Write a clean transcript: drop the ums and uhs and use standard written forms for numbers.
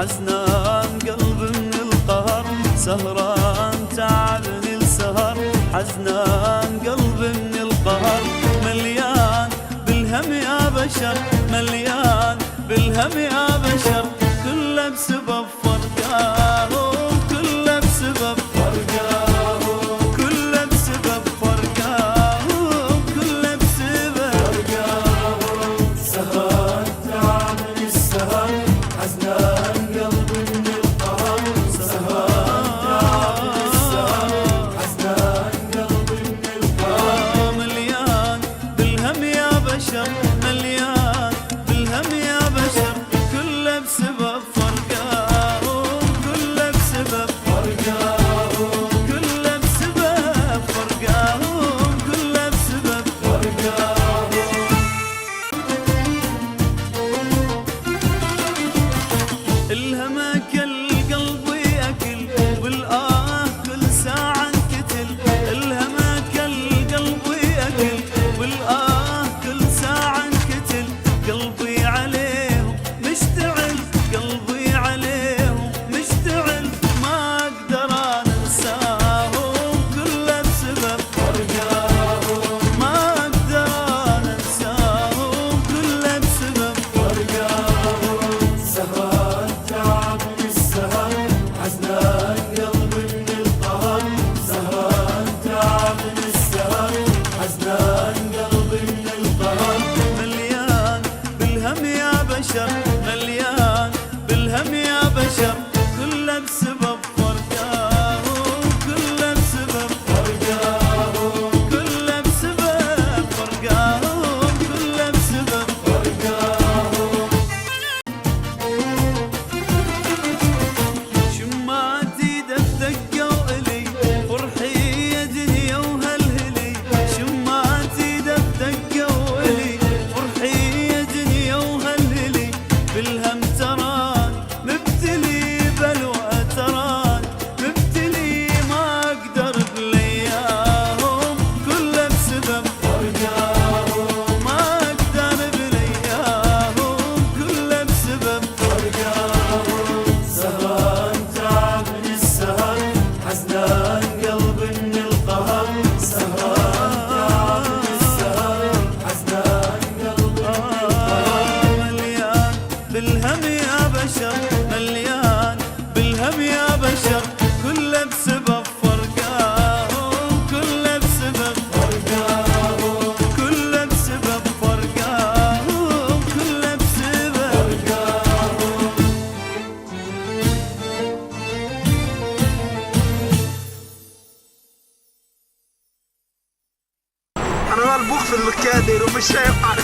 حزنان قلب من القهر، سهران تعبني السهر، حزنان قلب من القهر، مليان بالهم يا بشر، مليان بالهم يا بشر، كله بسبب فرقاهم، كله بسبب فرقاهم، كله بسبب فرقاهم، كله بسبب فرقاهم. سهران تعبني السهر، حزنان قلبي من القهر، سهران تعبني السهر، حزنان قلبي من القهر، مليان بالهم يا بشر، مليان بالهم يا بشر، كله بسبب فرقاهم، كله بسبب فرقاهم، كله بسبب فرقاهم، كله بسبب فرقاهم. الهمك القلب ياكل والآه كل ساعة انقتل، الهمك القلب ياكل والآه كل ساعة انقتل، قلبي عليهم مشتعل، قلبي عليهم مشتعل، ما اقدر انا انساهم، كله بسبب فرقاهم، ما اقدر انا انساهم، كله بسبب فرقاهم. سهران تعبني السهر، حزنان قلبي من القهر، سهران تعبني السهر، حزنان قلبي من القهر، مليان بالهم يا بشر، مليان بالهم يا بشر، كله بسبب فرقاهم، كله بسبب فرقاهم، كله بسبب فرقاهم، كله بسبب فرقاهم. شماتي دقوا إلي فرحي يا دنيا وهلهلي، شماتي دقوا إلي فرحي يا دنيا وهلهلي، بالهم تران مبتلي بلوى تران مبتلي، ما اقدر بلياهم، كله بسبب فرقاهم، ما اقدر بلياهم، كله بسبب فرقاهم. سهران تعبني السهر، حزنان قلبي من القهر، سهران تعبني السهر، حزنان قلبي من القهر، مليان بالهم يا بشر، مليان بالهم يا بشر، كله بسبب فرقاهم، كله بسبب فرقاهم، كله بسبب فرقاهم، كله بسبب فرقاهم. انا مالبوخ في المكادر ومش شايف حاجه.